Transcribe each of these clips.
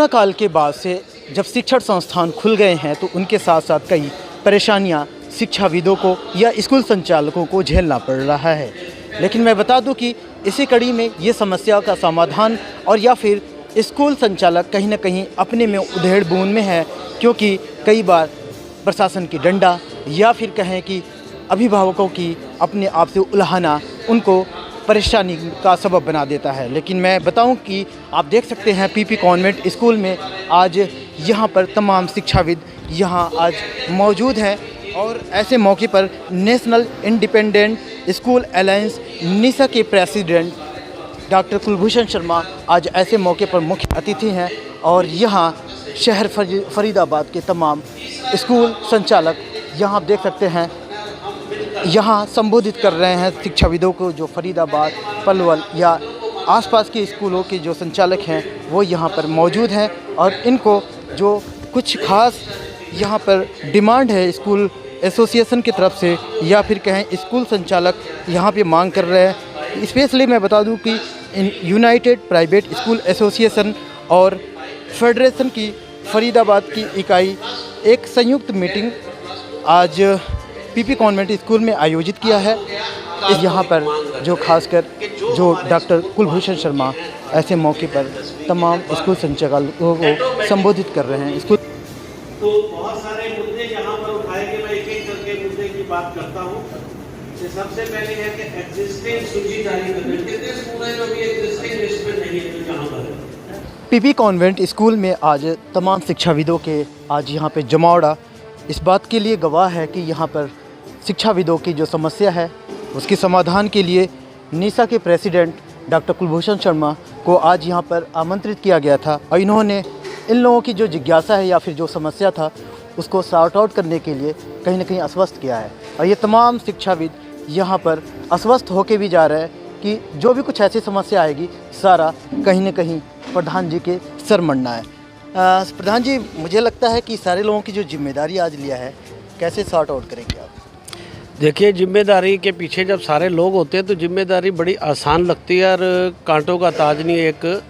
काल के बाद से जब शिक्षण संस्थान खुल गए हैं तो उनके साथ साथ कई परेशानियां शिक्षाविदों को या स्कूल संचालकों को झेलना पड़ रहा है। लेकिन मैं बता दूं कि इसी कड़ी में ये समस्या का समाधान और या फिर स्कूल संचालक कहीं ना कहीं अपने में उधेड़ बुन में है, क्योंकि कई बार प्रशासन की डंडा या फिर कहें कि अभिभावकों की अपने आप से उल्हाना उनको परेशानी का सबब बना देता है। लेकिन मैं बताऊं कि आप देख सकते हैं पीपी कॉन्वेंट स्कूल में आज यहां पर तमाम शिक्षाविद यहां आज मौजूद हैं और ऐसे मौके पर नेशनल इंडिपेंडेंट स्कूल अलायंस निसा के प्रेसिडेंट डॉक्टर कुलभूषण शर्मा आज ऐसे मौके पर मुख्य अतिथि हैं और यहाँ शहर फरीदाबाद के तमाम स्कूल संचालक यहाँ आप देख सकते हैं यहाँ संबोधित कर रहे हैं शिक्षाविदों को, जो फरीदाबाद, पलवल या आसपास के स्कूलों के जो संचालक हैं वो यहाँ पर मौजूद हैं और इनको जो कुछ खास यहाँ पर डिमांड है स्कूल एसोसिएशन की तरफ से या फिर कहें स्कूल संचालक यहाँ पे मांग कर रहे हैं। स्पेशली मैं बता दूं कि यूनाइटेड प्राइवेट स्कूल एसोसिएशन और फेडरेशन की फरीदाबाद की इकाई एक संयुक्त मीटिंग आज पीपी कॉन्वेंट स्कूल में आयोजित किया है। यहाँ पर जो खासकर जो डॉक्टर कुलभूषण शर्मा ऐसे मौके पर तमाम स्कूल संचालकों को संबोधित कर रहे हैं। स्कूल तो बहुत सारे मुद्दे यहाँ पर उठाए गए, मैं एक एक करके मुद्दे की बात करता हूँ। सबसे पहले है कि एग्जिस्टिंग सूची जारी करना, कितने स्कूल हैं जो अभी एग्जिस्टिंग लिस्ट में नहीं है, तो यहाँ पर पीपी कॉन्वेंट स्कूल में आज तमाम शिक्षाविदों के आज यहाँ पे जमावड़ा इस बात के लिए गवाह है कि यहाँ पर शिक्षाविदों की जो समस्या है उसके समाधान के लिए निसा के प्रेसिडेंट डॉक्टर कुलभूषण शर्मा को आज यहाँ पर आमंत्रित किया गया था और इन्होंने इन लोगों की जो जिज्ञासा है या फिर जो समस्या था उसको सॉर्ट आउट करने के लिए कहीं ना कहीं आश्वस्त किया है। और ये तमाम शिक्षाविद यहाँ पर आश्वस्त होके भी जा रहे हैं कि जो भी कुछ ऐसी समस्या आएगी सारा कहीं ना कहीं प्रधान जी के सर मढ़ना है। प्रधान जी, मुझे लगता है कि सारे लोगों की जो जिम्मेदारी आज लिया है कैसे सॉर्ट आउट करेंगे आप? देखिए, जिम्मेदारी के पीछे जब सारे लोग होते हैं तो जिम्मेदारी बड़ी आसान लगती है और कांटों का ताज नहीं, एक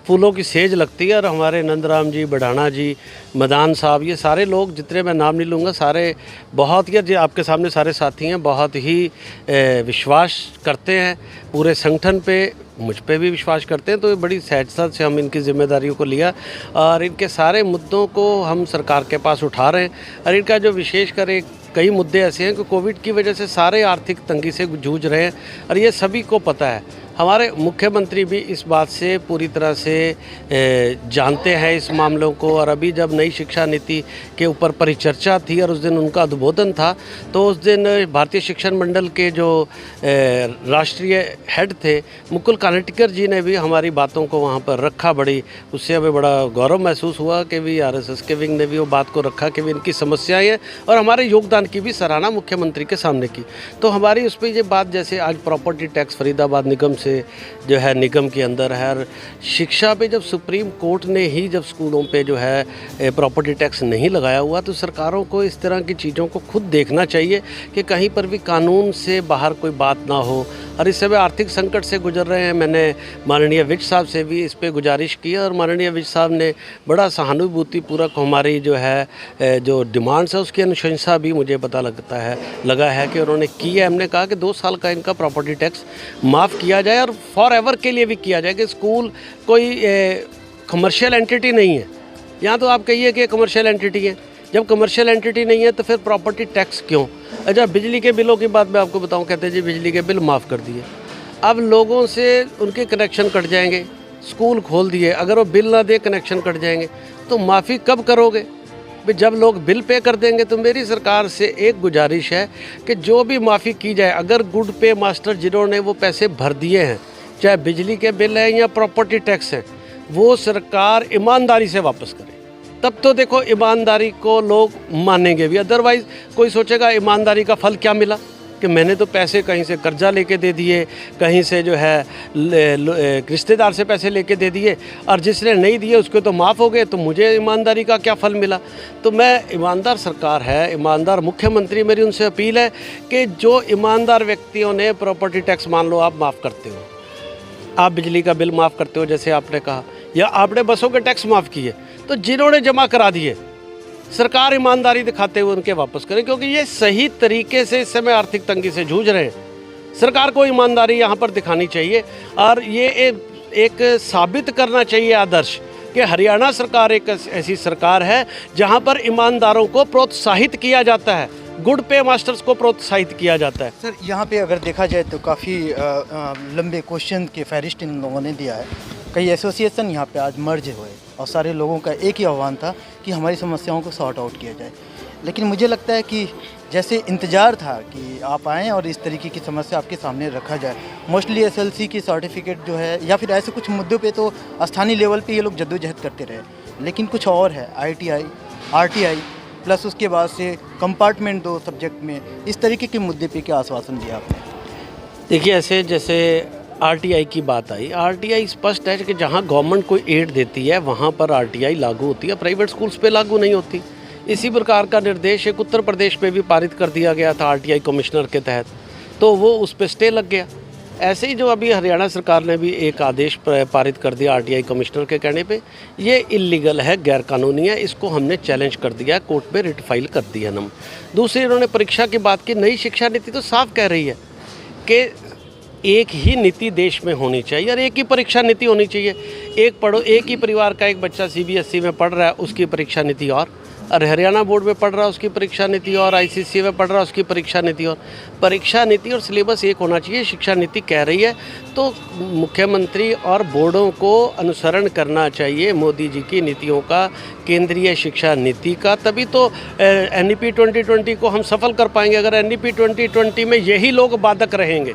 फूलों की सेज लगती है। और हमारे नंदराम जी, बढ़ाना जी, मदान साहब, ये सारे लोग जितने मैं नाम नहीं लूँगा सारे बहुत ही, जो आपके सामने सारे साथी हैं, बहुत ही विश्वास करते हैं पूरे संगठन पे, मुझ पे भी विश्वास करते हैं। तो बड़ी सहजता से हम इनकी जिम्मेदारियों को लिया और इनके सारे मुद्दों को हम सरकार के पास उठा रहे हैं। और इनका जो विशेषकर कई मुद्दे ऐसे हैं कि कोविड की वजह से सारे आर्थिक तंगी से जूझ रहे हैं और ये सभी को पता है। हमारे मुख्यमंत्री भी इस बात से पूरी तरह से जानते हैं इस मामलों को। और अभी जब नई शिक्षा नीति के ऊपर परिचर्चा थी और उस दिन उनका उद्बोधन था तो उस दिन भारतीय शिक्षण मंडल के जो राष्ट्रीय हेड थे मुकुल कानिटकर जी ने भी हमारी बातों को वहाँ पर रखा। बड़ी उससे हमें बड़ा गौरव महसूस हुआ कि भी आरएसएस के विंग ने भी वो बात को रखा कि भी इनकी समस्याएं हैं और हमारे योगदान की भी सराहना मुख्यमंत्री के सामने की। तो हमारी उस पर ये बात, जैसे आज प्रॉपर्टी टैक्स फरीदाबाद निगम से जो है निगम के अंदर है, और शिक्षा पे जब सुप्रीम कोर्ट ने ही जब स्कूलों पे जो है प्रॉपर्टी टैक्स नहीं लगाया हुआ तो सरकारों को इस तरह की चीज़ों को खुद देखना चाहिए कि कहीं पर भी कानून से बाहर कोई बात ना हो। और इस समय आर्थिक संकट से गुजर रहे हैं। मैंने माननीय विज साहब से भी इस पर गुजारिश की और माननीय विज साहब ने बड़ा सहानुभूतिपूर्वक हमारी जो है जो डिमांड्स है उसकी अनुशंसा भी मुझे पता लगा है कि उन्होंने की है। हमने कहा कि 2 साल का इनका प्रॉपर्टी टैक्स माफ़ किया जाए और फॉर एवर के लिए भी किया जाए कि स्कूल कोई कमर्शियल एंटिटी नहीं है। यहाँ तो आप कहिए कि कमर्शियल एंटिटी है, जब कमर्शियल एंटिटी नहीं है तो फिर प्रॉपर्टी टैक्स क्यों? अच्छा, बिजली के बिलों की बात मैं आपको बताऊं, कहते हैं जी बिजली के बिल माफ़ कर दिए। अब लोगों से उनके कनेक्शन कट जाएंगे, स्कूल खोल दिए, अगर वो बिल ना दे कनेक्शन कट जाएंगे, तो माफ़ी कब करोगे? भाई जब लोग बिल पे कर देंगे। तो मेरी सरकार से एक गुजारिश है कि जो भी माफ़ी की जाए, अगर गुड पे मास्टर जिन्होंने वो पैसे भर दिए हैं, चाहे बिजली के बिल हैं या प्रॉपर्टी टैक्स हैं, वो सरकार ईमानदारी से वापस करे। तब तो देखो ईमानदारी को लोग मानेंगे भी। अदरवाइज़ कोई सोचेगा ईमानदारी का फल क्या मिला कि मैंने तो पैसे कहीं से कर्जा लेके दे दिए, कहीं से जो है रिश्तेदार से पैसे लेके दे दिए और जिसने नहीं दिए उसको तो माफ़ हो गए, तो मुझे ईमानदारी का क्या फल मिला? तो मैं ईमानदार सरकार है, ईमानदार मुख्यमंत्री, मेरी उनसे अपील है कि जो ईमानदार व्यक्तियों ने प्रॉपर्टी टैक्स मान लो आप माफ़ करते हो, आप बिजली का बिल माफ़ करते हो जैसे आपने कहा, या आपने बसों के टैक्स माफ़ किए, तो जिन्होंने जमा करा दिए सरकार ईमानदारी दिखाते हुए उनके वापस करें, क्योंकि ये सही तरीके से इस समय आर्थिक तंगी से जूझ रहे हैं। सरकार को ईमानदारी यहाँ पर दिखानी चाहिए और ये एक साबित करना चाहिए आदर्श कि हरियाणा सरकार एक ऐसी सरकार है जहाँ पर ईमानदारों को प्रोत्साहित किया जाता है, गुड पे मास्टर्स को प्रोत्साहित किया जाता है। सर यहाँ पे अगर देखा जाए तो काफ़ी लंबे क्वेश्चन के फहरिस्त इन लोगों ने दिया है। कई एसोसिएशन यहाँ पे आज मर्ज हुए और सारे लोगों का एक ही आह्वान था कि हमारी समस्याओं को सॉर्ट आउट किया जाए। लेकिन मुझे लगता है कि जैसे इंतज़ार था कि आप आएँ और इस तरीके की समस्या आपके सामने रखा जाए। मोस्टली एसएलसी की सर्टिफिकेट जो है या फिर ऐसे कुछ मुद्दों पे तो स्थानीय लेवल पे ये लोग जद्दोजहद करते रहे, लेकिन कुछ और है ITI, RTI प्लस उसके बाद से कंपार्टमेंट 2 सब्जेक्ट में इस तरीके के मुद्दे पे क्या आश्वासन दिया आपने? देखिए, ऐसे जैसे RTI की बात आई, RTI स्पष्ट है कि जहाँ गवर्नमेंट कोई एड देती है वहाँ पर RTI लागू होती है, प्राइवेट स्कूल्स पे लागू नहीं होती। इसी प्रकार का निर्देश एक उत्तर प्रदेश में भी पारित कर दिया गया था RTI कमिश्नर के तहत, तो वो उस पर स्टे लग गया। ऐसे ही जो अभी हरियाणा सरकार ने भी एक आदेश पारित कर दिया RTI कमिश्नर के कहने पे, ये इलीगल है, गैरकानूनी है, इसको हमने चैलेंज कर दिया, कोर्ट में रिट फाइल कर दिया हम। दूसरी इन्होंने परीक्षा की बात की। नई शिक्षा नीति तो साफ कह रही है कि एक ही नीति देश में होनी चाहिए और एक ही परीक्षा नीति होनी चाहिए। एक ही परिवार का एक बच्चा CBSE में पढ़ रहा है, उसकी परीक्षा नीति और हरियाणा बोर्ड में पढ़ रहा है उसकी परीक्षा नीति और ICSE में पढ़ रहा है उसकी परीक्षा नीति और परीक्षा नीति और सिलेबस एक होना चाहिए। शिक्षा नीति कह रही है तो मुख्यमंत्री और बोर्डों को अनुसरण करना चाहिए मोदी जी की नीतियों का, केंद्रीय शिक्षा नीति का, तभी तो NEP 2020 को हम सफल कर पाएंगे। अगर NEP 2020 में यही लोग बाधक रहेंगे,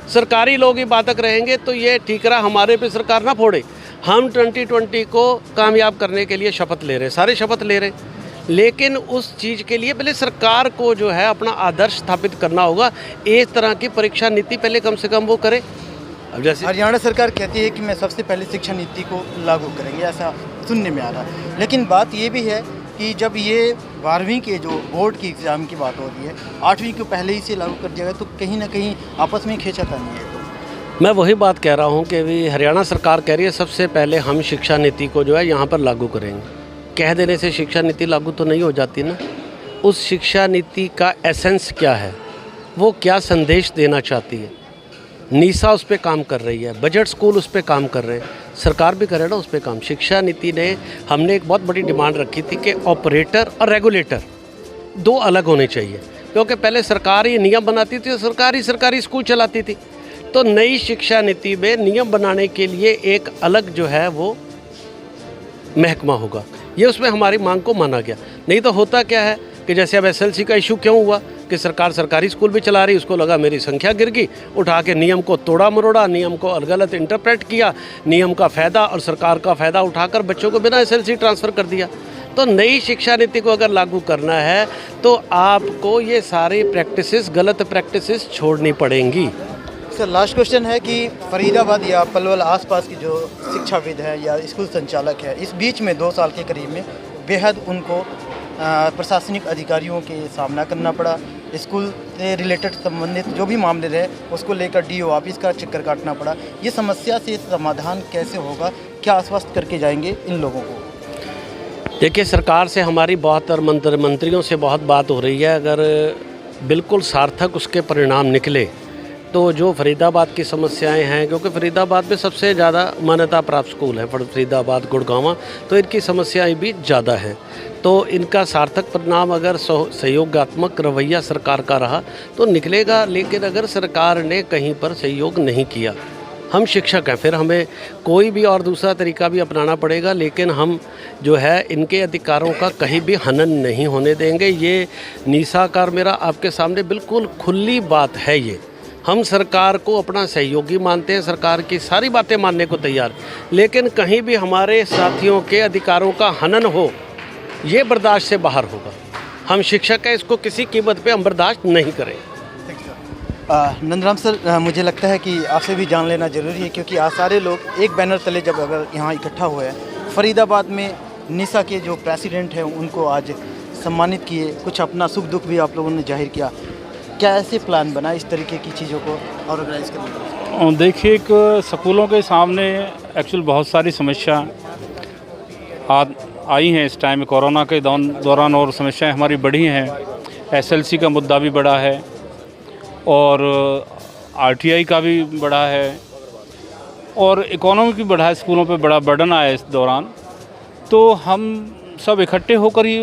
सरकारी लोग ही बाधक रहेंगे, तो ये ठीकरा हमारे पे सरकार ना फोड़े। हम 2020 को कामयाब करने के लिए शपथ ले रहे हैं, सारे शपथ ले रहे हैं, लेकिन उस चीज़ के लिए पहले सरकार को जो है अपना आदर्श स्थापित करना होगा। इस तरह की परीक्षा नीति पहले कम से कम वो करे। अब जैसे हरियाणा सरकार कहती है कि मैं सबसे पहले शिक्षा नीति को लागू करेंगे, ऐसा सुनने में आ रहा है। लेकिन बात ये भी है कि जब ये 12वीं के जो बोर्ड की एग्ज़ाम की बात हो रही है, 8वीं को पहले ही से लागू कर दिया गया, तो कहीं ना कहीं आपस में खींचाता नहीं है। मैं वही बात कह रहा हूँ कि भी हरियाणा सरकार कह रही है सबसे पहले हम शिक्षा नीति को जो है यहाँ पर लागू करेंगे। कह देने से शिक्षा नीति लागू तो नहीं हो जाती ना। उस शिक्षा नीति का एसेंस क्या है, वो क्या संदेश देना चाहती है। नीसा उस पर काम कर रही है, बजट स्कूल उस पर काम कर रहे हैं, सरकार भी करे ना उस पर काम। शिक्षा नीति ने हमने एक बहुत बड़ी डिमांड रखी थी कि ऑपरेटर और रेगुलेटर 2 अलग होने चाहिए, क्योंकि पहले सरकार ही नियम बनाती थी और सरकारी स्कूल चलाती थी। तो नई शिक्षा नीति में नियम बनाने के लिए एक अलग जो है वो महकमा होगा, ये उसमें हमारी मांग को माना गया। नहीं तो होता क्या है कि जैसे अब SLC का इशू क्यों हुआ कि सरकार सरकारी स्कूल भी चला रही, उसको लगा मेरी संख्या गिर गई, उठा के नियम को तोड़ा मरोड़ा, नियम को गलत इंटरप्रेट किया, नियम का फ़ायदा और सरकार का फ़ायदा उठाकर बच्चों को बिना SLC ट्रांसफ़र कर दिया। तो नई शिक्षा नीति को अगर लागू करना है तो आपको ये सारी प्रैक्टिसेस, गलत प्रैक्टिसेस छोड़नी पड़ेंगी। सर लास्ट क्वेश्चन है कि फरीदाबाद या पलवल आसपास की जो शिक्षाविद है या स्कूल संचालक है, इस बीच में 2 साल के करीब में बेहद उनको प्रशासनिक अधिकारियों के सामना करना पड़ा। स्कूल से रिलेटेड संबंधित जो भी मामले रहे उसको लेकर DO ऑफिस का चक्कर काटना पड़ा। ये समस्या से समाधान कैसे होगा, क्या आश्वस्त करके जाएंगे इन लोगों को? देखिए, सरकार से हमारी बहुत और मंत्रियों से बहुत बात हो रही है। अगर बिल्कुल सार्थक उसके परिणाम निकले तो जो फरीदाबाद की समस्याएं हैं, क्योंकि फरीदाबाद में सबसे ज़्यादा मान्यता प्राप्त स्कूल है, फरीदाबाद गुड़गांव, तो इनकी समस्याएं भी ज़्यादा हैं। तो इनका सार्थक परिणाम अगर सहयोगात्मक रवैया सरकार का रहा तो निकलेगा। लेकिन अगर सरकार ने कहीं पर सहयोग नहीं किया, हम शिक्षक हैं, फिर हमें कोई भी और दूसरा तरीका भी अपनाना पड़ेगा, लेकिन हम जो है इनके अधिकारों का कहीं भी हनन नहीं होने देंगे। ये नीसाकार मेरा आपके सामने बिल्कुल खुली बात है। ये हम सरकार को अपना सहयोगी मानते हैं, सरकार की सारी बातें मानने को तैयार, लेकिन कहीं भी हमारे साथियों के अधिकारों का हनन हो, ये बर्दाश्त से बाहर होगा। हम शिक्षक हैं, इसको किसी कीमत पे हम बर्दाश्त नहीं करें। नंदराम सर, मुझे लगता है कि आपसे भी जान लेना ज़रूरी है, क्योंकि आज सारे लोग एक बैनर तले जब अगर यहाँ इकट्ठा हुए हैं, फरीदाबाद में निसा के जो प्रेसिडेंट हैं उनको आज सम्मानित किए, कुछ अपना सुख दुख भी आप लोगों ने जाहिर किया। क्या ऐसे प्लान बना इस तरीके की चीज़ों को ऑर्गेनाइज करने का? देखिए, एक स्कूलों के सामने एक्चुअल बहुत सारी समस्या आई हैं इस टाइम में कोरोना के दौरान और समस्याएं हमारी बढ़ी हैं। एसएलसी का मुद्दा भी बड़ा है और आरटीआई का भी बड़ा है और इकोनॉमी भी बढ़ा है। स्कूलों पे बड़ा बर्डन आया इस दौरान, तो हम सब इकट्ठे होकर ही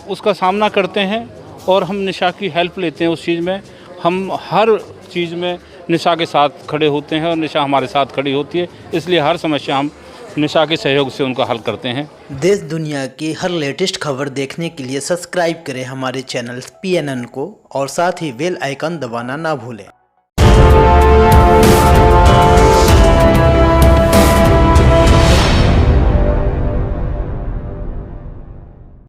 उसका सामना करते हैं और हम निशा की हेल्प लेते हैं। उस चीज़ में हम हर चीज़ में निशा के साथ खड़े होते हैं और निशा हमारे साथ खड़ी होती है, इसलिए हर समस्या हम निशा के सहयोग से उनका हल करते हैं। देश दुनिया की हर लेटेस्ट खबर देखने के लिए सब्सक्राइब करें हमारे चैनल PNN को और साथ ही बेल आइकन दबाना ना भूलें।